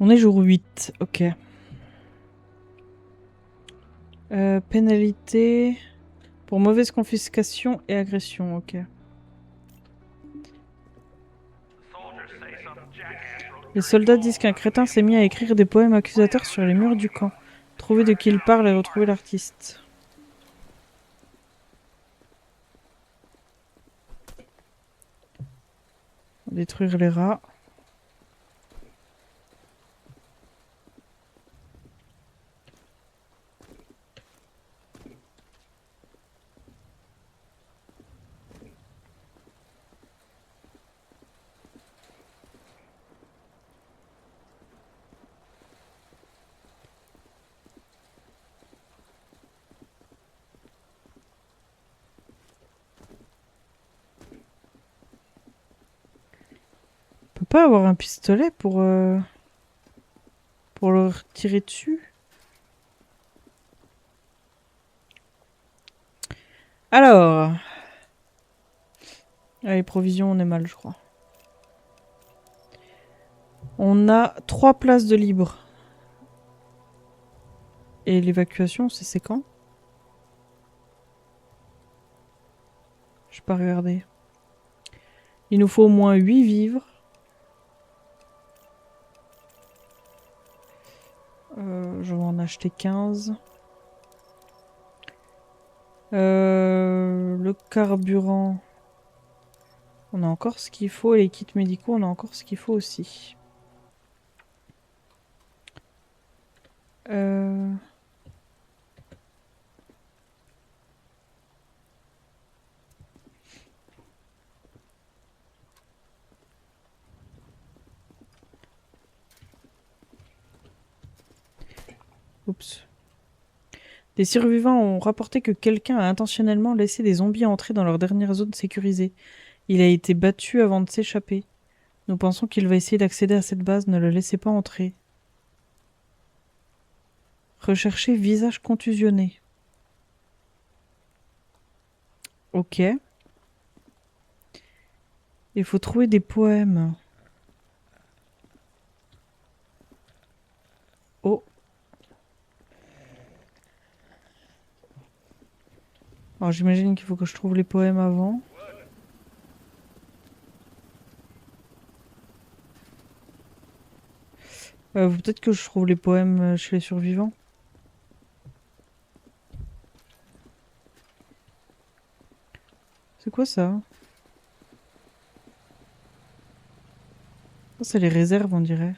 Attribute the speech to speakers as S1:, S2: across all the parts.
S1: On est jour 8, ok. Pénalité pour mauvaise confiscation et agression, ok. Les soldats disent qu'un crétin s'est mis à écrire des poèmes accusateurs sur les murs du camp. Trouver de qui il parle et retrouver l'artiste. Détruire les rats. On peut pas avoir un pistolet pour leur tirer dessus. Alors. Ah, les provisions, on est mal, je crois. On a 3 places de libre. Et l'évacuation, c'est quand? Je vais pas regarder. Il nous faut au moins 8 vivres. Je vais en acheter 15. Le carburant. On a encore ce qu'il faut. Et les kits médicaux, on a encore ce qu'il faut aussi. Oups. Les survivants ont rapporté que quelqu'un a intentionnellement laissé des zombies entrer dans leur dernière zone sécurisée. Il a été battu avant de s'échapper. Nous pensons qu'il va essayer d'accéder à cette base. Ne le laissez pas entrer. Recherchez visage contusionné. Ok. Il faut trouver des poèmes. Oh. Alors j'imagine qu'il faut que je trouve les poèmes avant. Peut-être que je trouve les poèmes chez les survivants. C'est quoi ça? Ça, c'est les réserves, on dirait.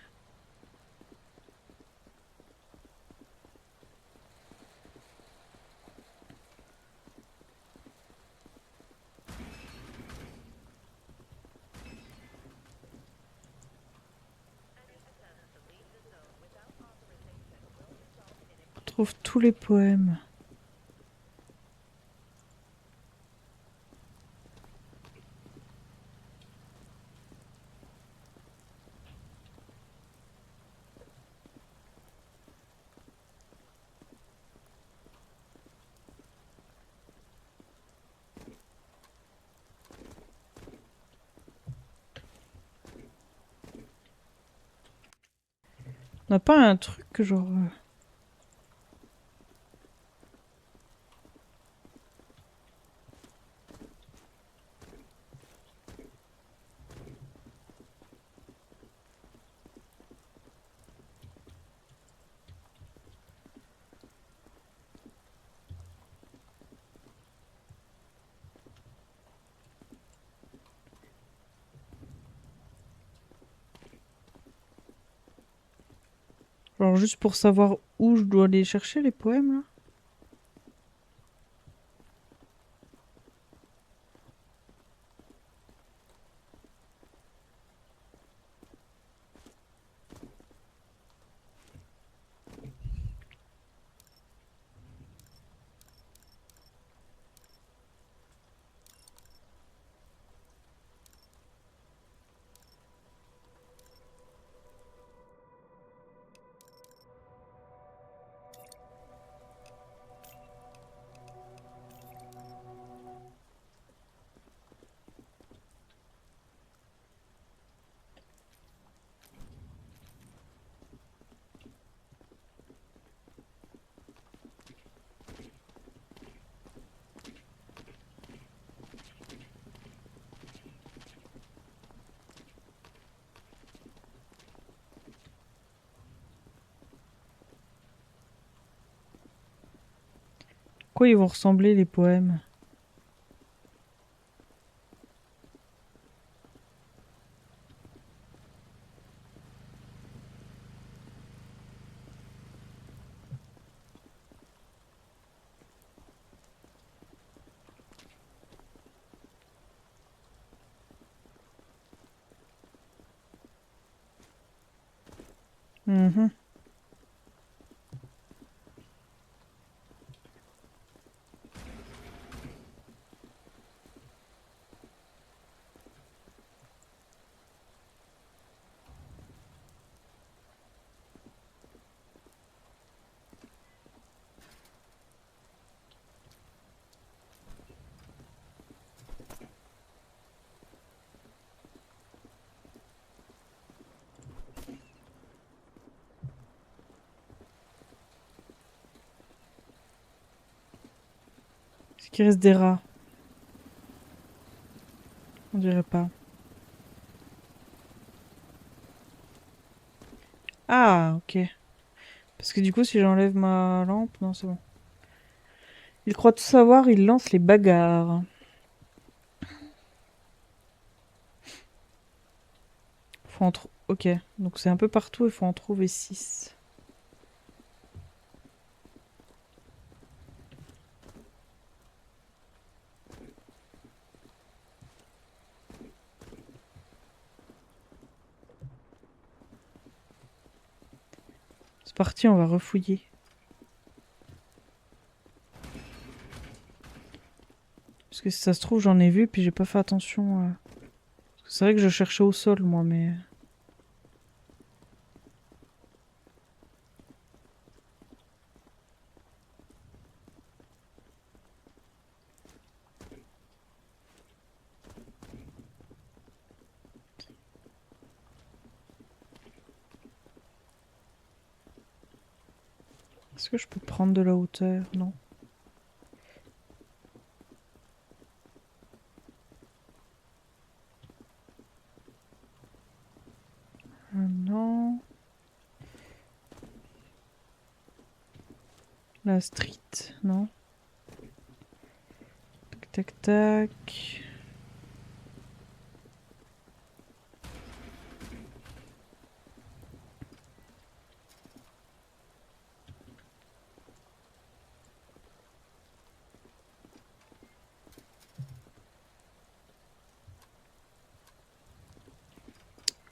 S1: On trouve tous les poèmes. On n'a pas un truc que genre... Alors juste pour savoir où je dois aller chercher les poèmes, là. Quoi ils vont ressembler les poèmes? Mhm. Est-ce qu'il reste des rats? On dirait pas. Ah, ok. Parce que du coup, si j'enlève ma lampe... Non, c'est bon. Il croit tout savoir, il lance les bagarres. Faut en ok, donc c'est un peu partout, il faut en trouver 6. C'est parti, on va refouiller. Parce que si ça se trouve, j'en ai vu, puis j'ai pas fait attention. C'est vrai que je cherchais au sol, moi, mais... Est-ce que je peux prendre de la hauteur? Non. Non. La street, non. Tac, tac, tac.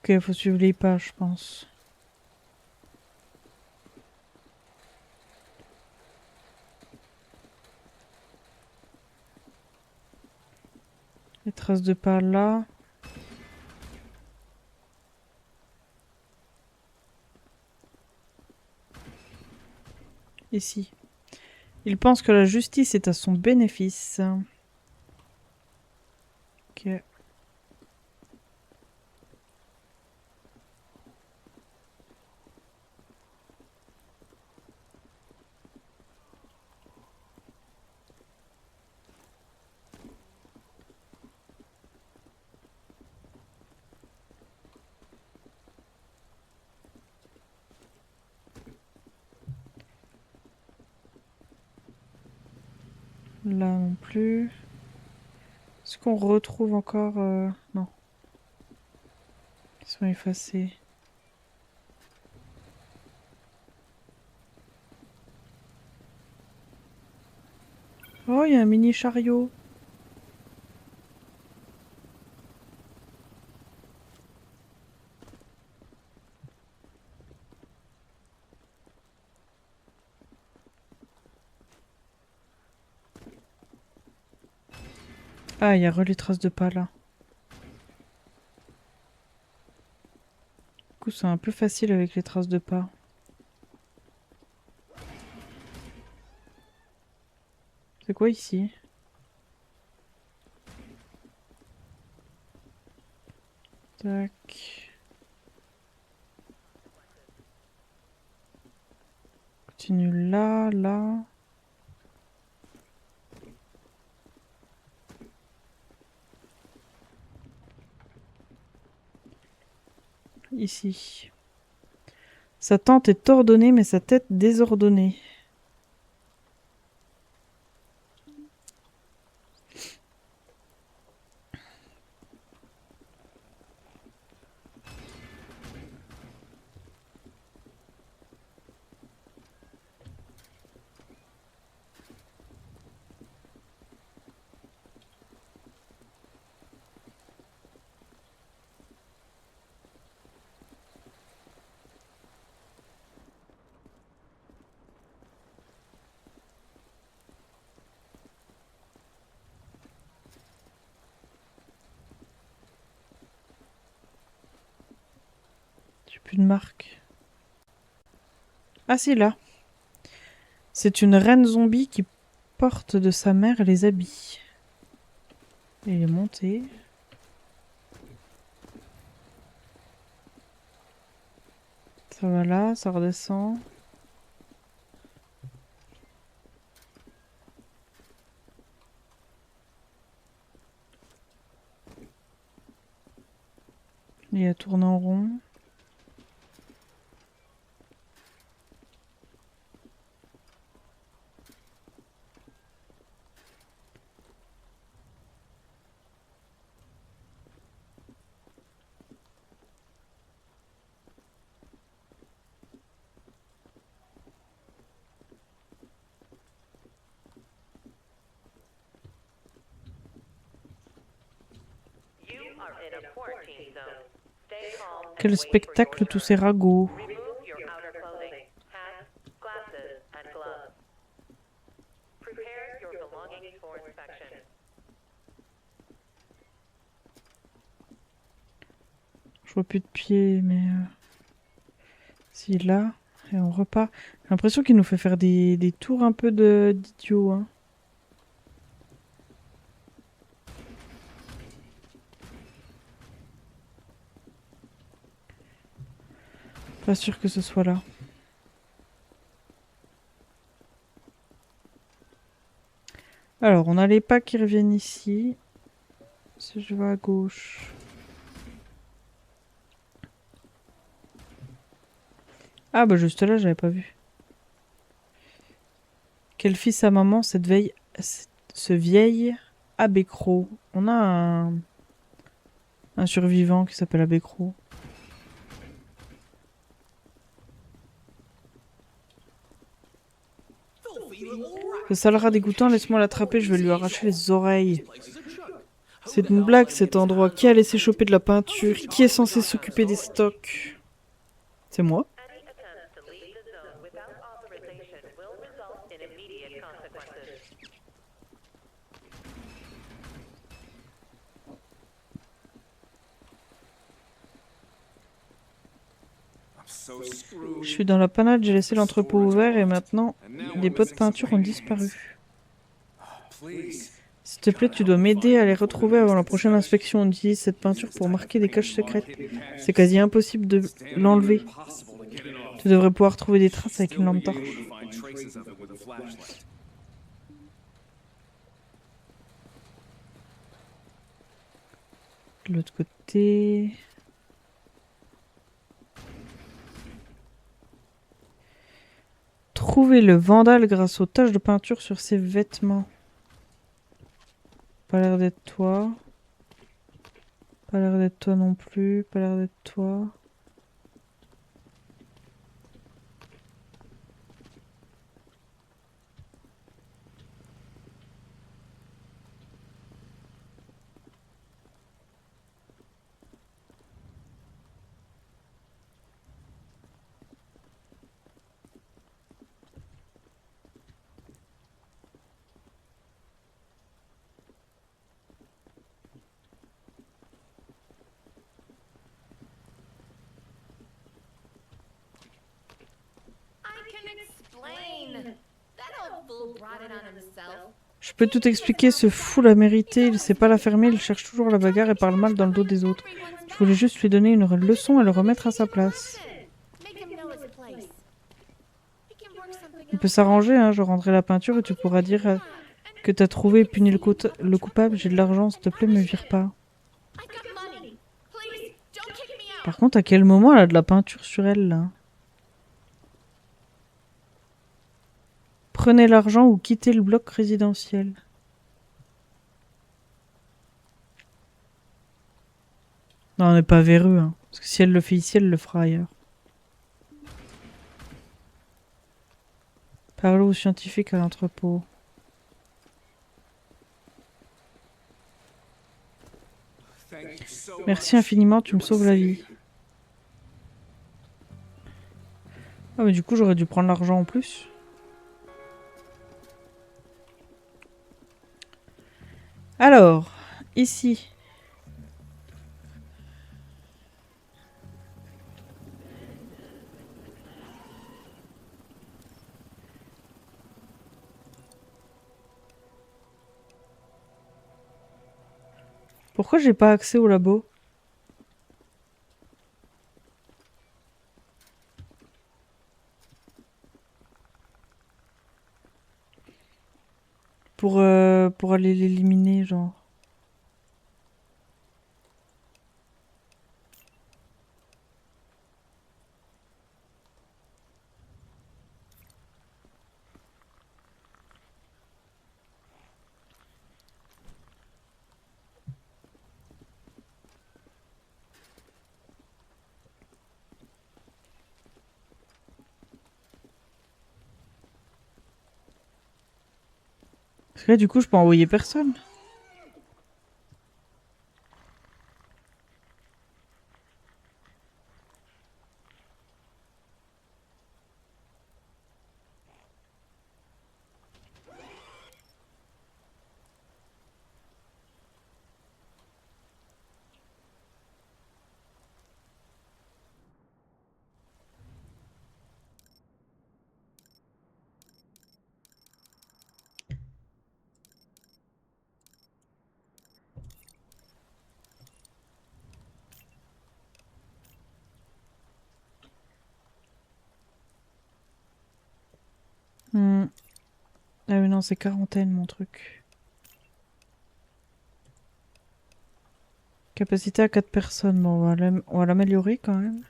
S1: Ok, faut suivre les pas, je pense. Les traces de pas là. Ici. Il pense que la justice est à son bénéfice. Ok. Là non plus. Est-ce qu'on retrouve encore... Non. Ils sont effacés. Oh, il y a un mini chariot. Ah, il y a les traces de pas là. Du coup, c'est un peu facile avec les traces de pas. C'est quoi ici? Tac. Continue là, là. Ici. Sa tente est ordonnée, mais sa tête désordonnée. plus de marque. Ah si, là. C'est une reine zombie qui porte de sa mère les habits. Il est monté. Ça va là, ça redescend. Il a tourné en rond. Quel spectacle tous ces ragots. Je vois plus de pieds, mais... Si, là, et on repart. J'ai l'impression qu'il nous fait faire des tours un peu d'idiots. Hein. Pas sûr que ce soit là. Alors, on a les pas qui reviennent ici. Si je vais à gauche... Ah bah juste là, j'avais pas vu. Quelle fit sa maman, ce vieil Abécro. On a un survivant qui s'appelle Abécro. Ce sale rat dégoûtant, laisse-moi l'attraper, je vais lui arracher les oreilles. C'est une blague cet endroit. Qui a laissé choper de la peinture? Qui est censé s'occuper des stocks? C'est moi. Je suis dans la panade, j'ai laissé l'entrepôt ouvert et maintenant les pots de peinture ont disparu. S'il te plaît, tu dois m'aider à les retrouver avant la prochaine inspection. On utilise cette peinture pour marquer des caches secrètes. C'est quasi impossible de l'enlever. Tu devrais pouvoir trouver des traces avec une lampe torche. De l'autre côté... Trouver le vandale grâce aux taches de peinture sur ses vêtements. Pas l'air d'être toi. Pas l'air d'être toi non plus. Pas l'air d'être toi. Je peux tout expliquer, ce fou l'a mérité, il sait pas la fermer, il cherche toujours la bagarre et parle mal dans le dos des autres. Je voulais juste lui donner une leçon et le remettre à sa place. On peut s'arranger, hein, je rendrai la peinture et tu pourras dire que t'as trouvé et puni le coupable. J'ai de l'argent, s'il te plaît, me vire pas. Par contre, à quel moment elle a de la peinture sur elle, là? Prenez l'argent ou quittez le bloc résidentiel. Non, on n'est pas véreux, hein. Parce que si elle le fait ici, elle le fera ailleurs. Parle aux scientifiques à l'entrepôt. Merci infiniment, tu me sauves la vie. Ah mais du coup j'aurais dû prendre l'argent en plus. Alors, ici. Pourquoi j'ai pas accès au labo? Pour aller l'éliminer, genre. Parce que là, du coup, je peux envoyer personne. Hmm. Ah oui, non, c'est quarantaine, mon truc. Capacité à 4 personnes. Bon, on va l'améliorer quand même.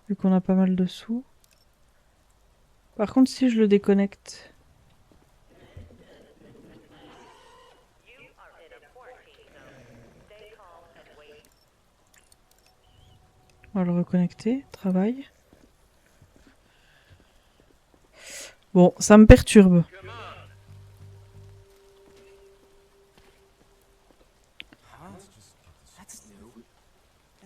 S1: Vu qu'on a pas mal de sous. Par contre, si je le déconnecte... On va le reconnecter. Travail. Bon, ça me perturbe.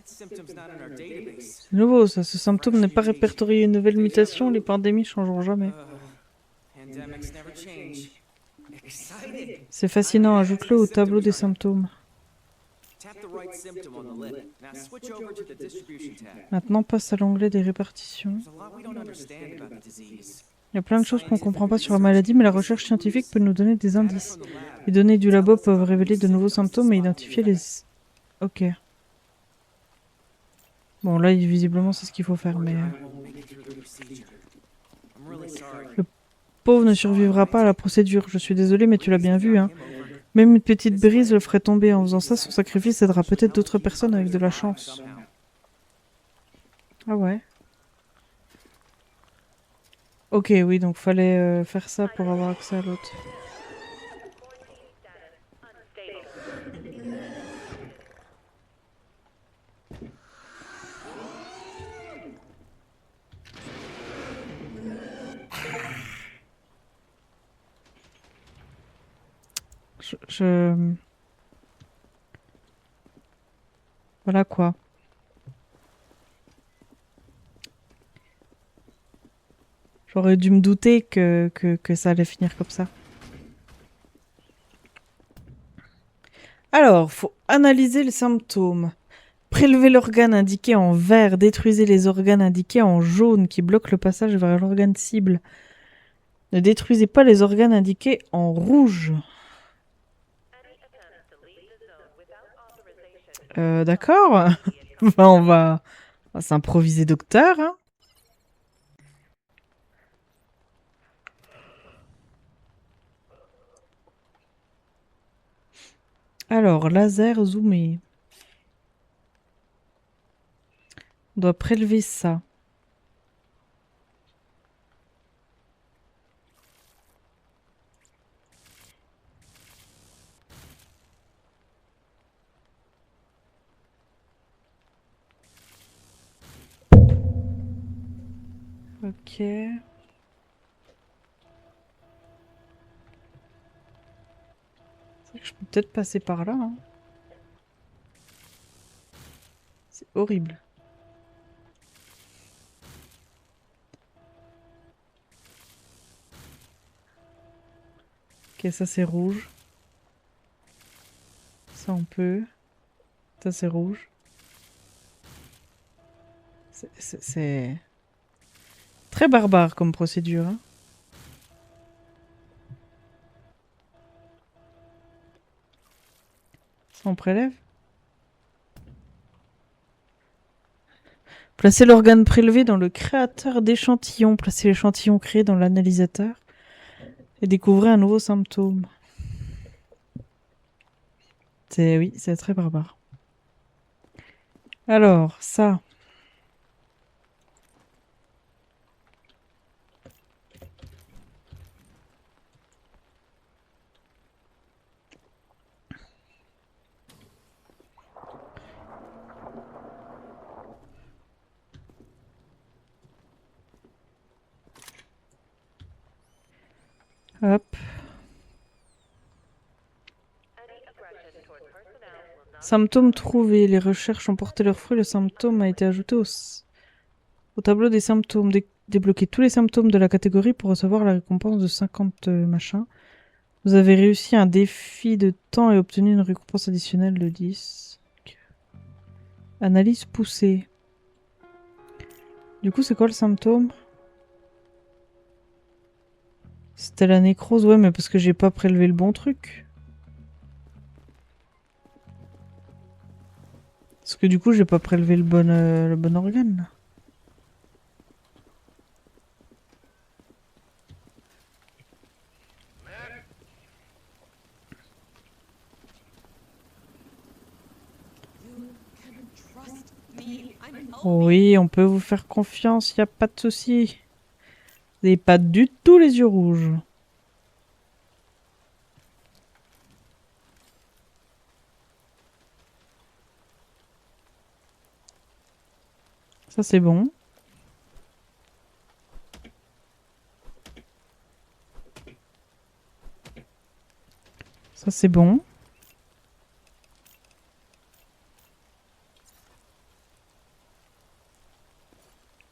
S1: C'est nouveau, ça. Ce symptôme n'est pas répertorié. Une nouvelle mutation, les pandémies changeront jamais. C'est fascinant, ajoute-le au tableau des symptômes. Maintenant, passe à l'onglet des répartitions. Il y a plein de choses qu'on comprend pas sur la maladie, mais la recherche scientifique peut nous donner des indices. Les données du labo peuvent révéler de nouveaux symptômes et identifier les... Ok. Bon, là, visiblement, c'est ce qu'il faut faire, mais... Le pauvre ne survivra pas à la procédure. Je suis désolée, mais tu l'as bien vu, hein. Même une petite brise le ferait tomber. En faisant ça, son sacrifice aidera peut-être d'autres personnes avec de la chance. Ah ouais. Ok, oui, donc fallait faire ça pour avoir accès à l'autre. Voilà quoi. J'aurais dû me douter que ça allait finir comme ça. Alors, faut analyser les symptômes. Prélevez l'organe indiqué en vert, détruisez les organes indiqués en jaune qui bloquent le passage vers l'organe cible. Ne détruisez pas les organes indiqués en rouge. D'accord. On va s'improviser docteur, hein. Alors, laser zoomé. On doit prélever ça. Ok. C'est vrai que je peux peut-être passer par là, hein. C'est horrible. Ok, ça c'est rouge. Ça on peut. Ça c'est rouge. C'est très barbare comme procédure, hein. On prélève. Placez l'organe prélevé dans le créateur d'échantillons. Placez l'échantillon créé dans l'analysateur. Et découvrez un nouveau symptôme. Oui, c'est très barbare. Alors, ça. Hop. Symptômes trouvés. Les recherches ont porté leurs fruits. Le symptôme a été ajouté au tableau des symptômes. Débloquez tous les symptômes de la catégorie pour recevoir la récompense de 50 machins. Vous avez réussi un défi de temps et obtenu une récompense additionnelle de 10. Analyse poussée. Du coup, c'est quoi le symptôme? C'était la nécrose, ouais, mais parce que j'ai pas prélevé le bon truc. Parce que du coup, j'ai pas prélevé le bon organe. Oui, on peut vous faire confiance, y a pas de souci. Vous n'avez pas du tout les yeux rouges. Ça, c'est bon. Ça, c'est bon.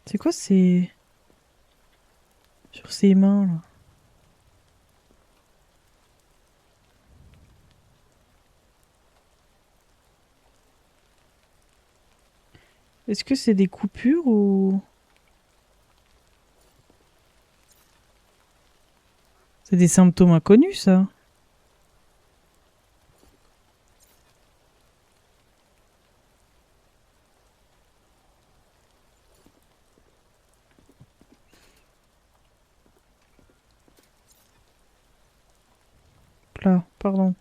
S1: C'est quoi ces... sur ses mains, là? Est-ce que c'est des coupures ou... C'est des symptômes inconnus, ça? Là, pardon.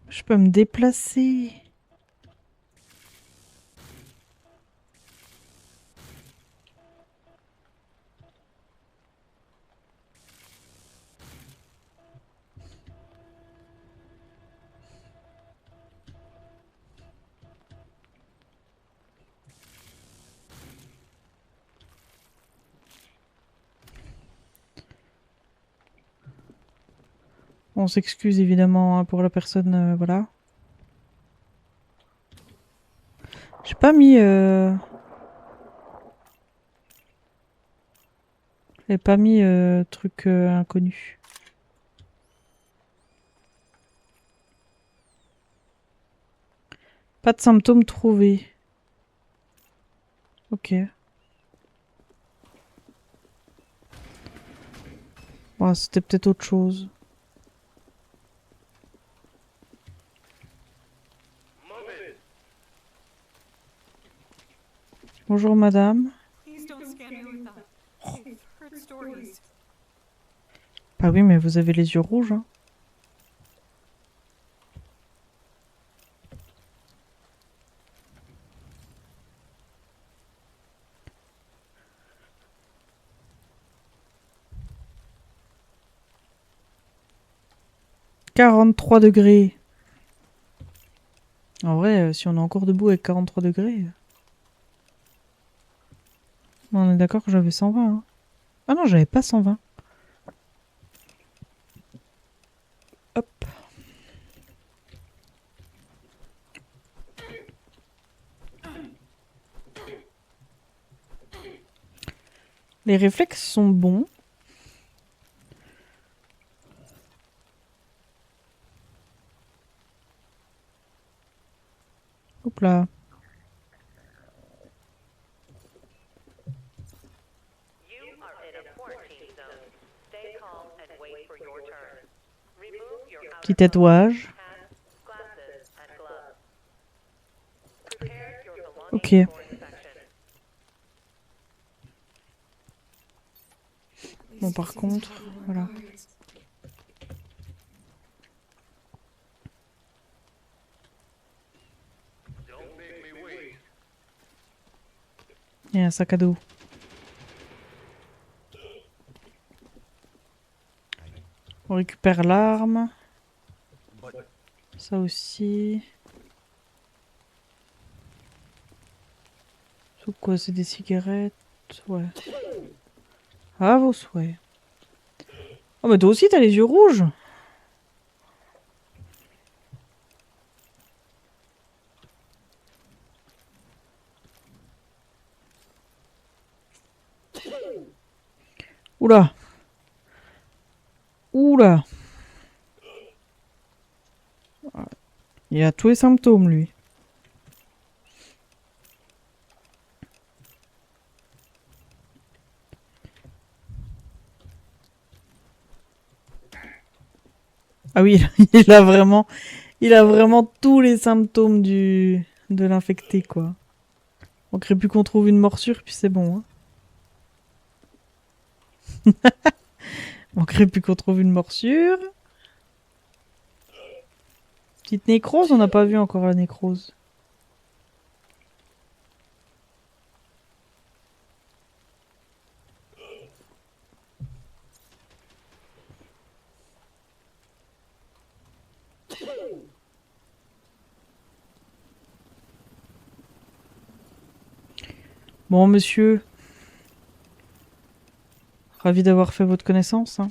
S1: Je peux me déplacer. On s'excuse évidemment hein, pour la personne, voilà. J'ai pas mis... J'ai pas mis truc inconnu. Pas de symptômes trouvés. Ok. Bon, c'était peut-être autre chose. Bonjour madame. Bah oui, mais vous avez les yeux rouges. Hein. 43 degrés. En vrai, si on est encore debout avec 43 degrés... On est d'accord que j'avais 120. Hein. Ah non, j'avais pas 120. Hop. Les réflexes sont bons. Hop là. Petit tatouage. Ok. Bon, par contre, voilà. Il y a un sac à dos. On récupère l'arme. Ça aussi. C'est quoi? C'est des cigarettes? Ouais. Ah, vos souhaits. Oh, mais toi aussi, t'as les yeux rouges. Oula. Oula. Il a tous les symptômes, lui. Ah oui, il a vraiment tous les symptômes de l'infecté, quoi. Manquerait plus qu'on trouve une morsure, puis c'est bon. Hein. Manquerait plus qu'on trouve une morsure. Petite nécrose, on n'a pas vu encore la nécrose. Bon, monsieur. Ravi d'avoir fait votre connaissance. Hein.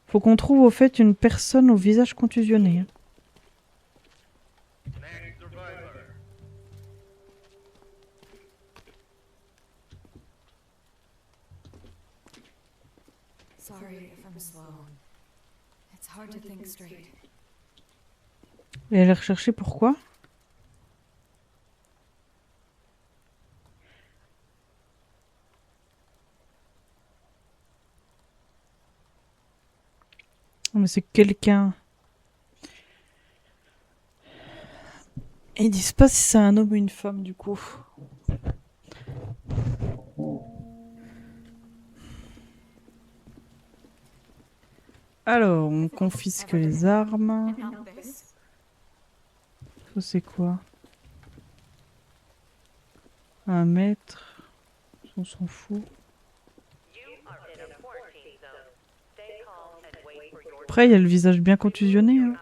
S1: Faut qu'on trouve au fait une personne au visage contusionné. Hein. Et elle est recherchée pourquoi? Oh, mais c'est quelqu'un. Ils disent pas si c'est un homme ou une femme du coup. Alors, on confisque les armes. Ça c'est quoi? Un mètre. On s'en fout. Après, il y a le visage bien contusionné. Hein.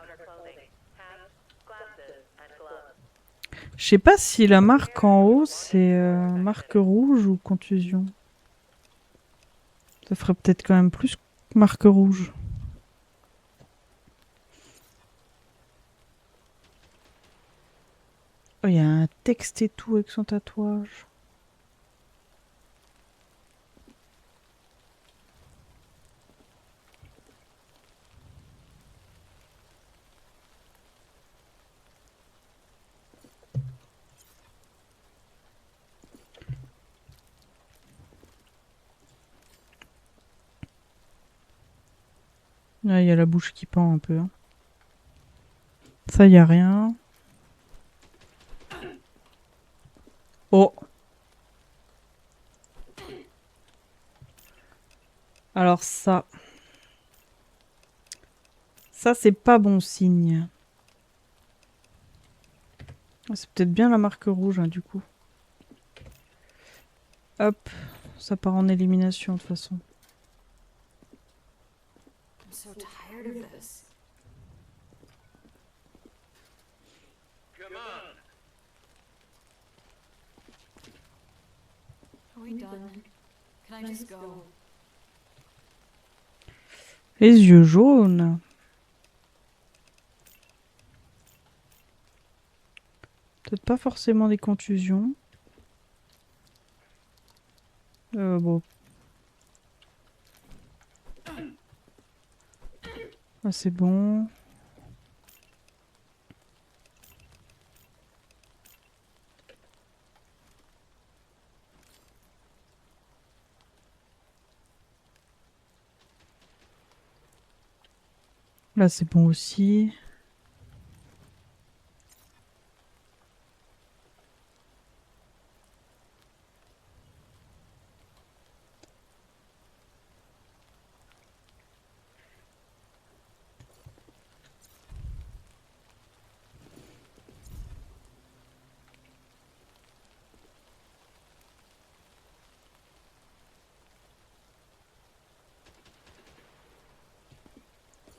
S1: Je sais pas si la marque en haut, c'est marque rouge ou contusion. Ça ferait peut-être quand même plus marque rouge. Oh, il y a un texte et tout avec son tatouage. Là, il y a la bouche qui pend un peu. Hein. Ça, il y a rien. Oh. Alors ça. Ça, c'est pas bon signe. C'est peut-être bien la marque rouge, hein, du coup. Hop. Ça part en élimination, de toute façon.
S2: we done? Can I just go?
S1: Les yeux jaunes. Peut-être pas forcément des contusions. Bon. Ah, c'est bon. Là, c'est bon aussi.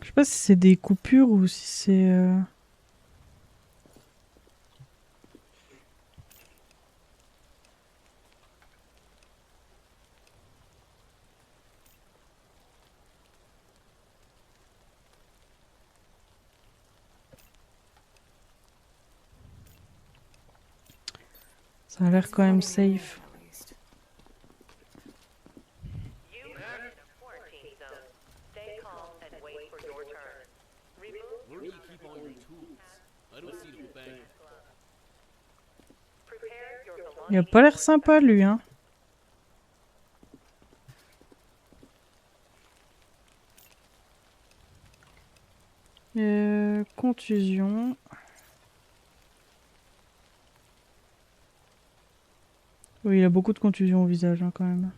S1: Je sais pas si c'est des coupures ou si c'est... Ça a l'air quand même safe.
S3: Where do you keep all your tools? I don't see no bank.
S1: Il a pas l'air sympa, lui, hein. Contusion. Oui, il a beaucoup de contusions au visage, hein, quand même.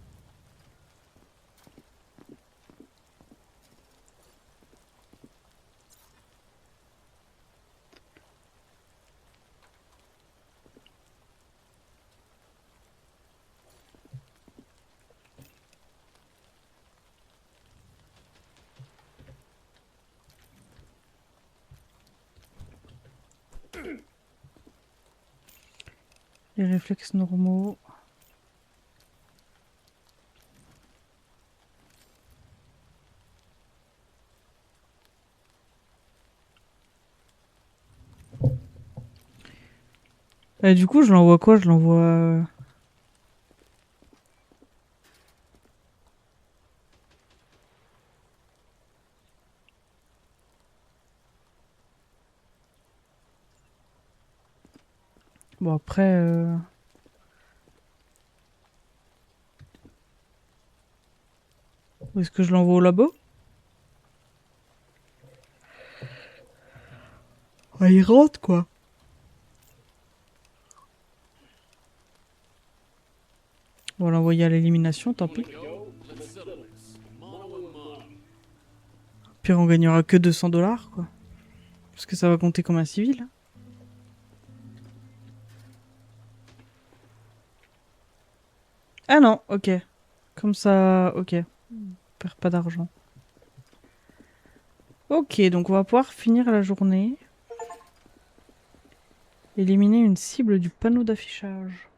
S1: Les réflexes normaux. Et du coup, je l'envoie quoi? Je l'envoie... Bon, après... Où est-ce que je l'envoie au labo? Ah, il rentre, quoi. On va l'envoyer à l'élimination, tant pis.
S3: Let's settle this. Mono a mono.
S1: Pire, on gagnera que 200 $, quoi. Parce que ça va compter comme un civil. Hein. Ah non, ok. Comme ça, ok. On perd pas d'argent. Ok, donc on va pouvoir finir la journée. Éliminer une cible du panneau d'affichage.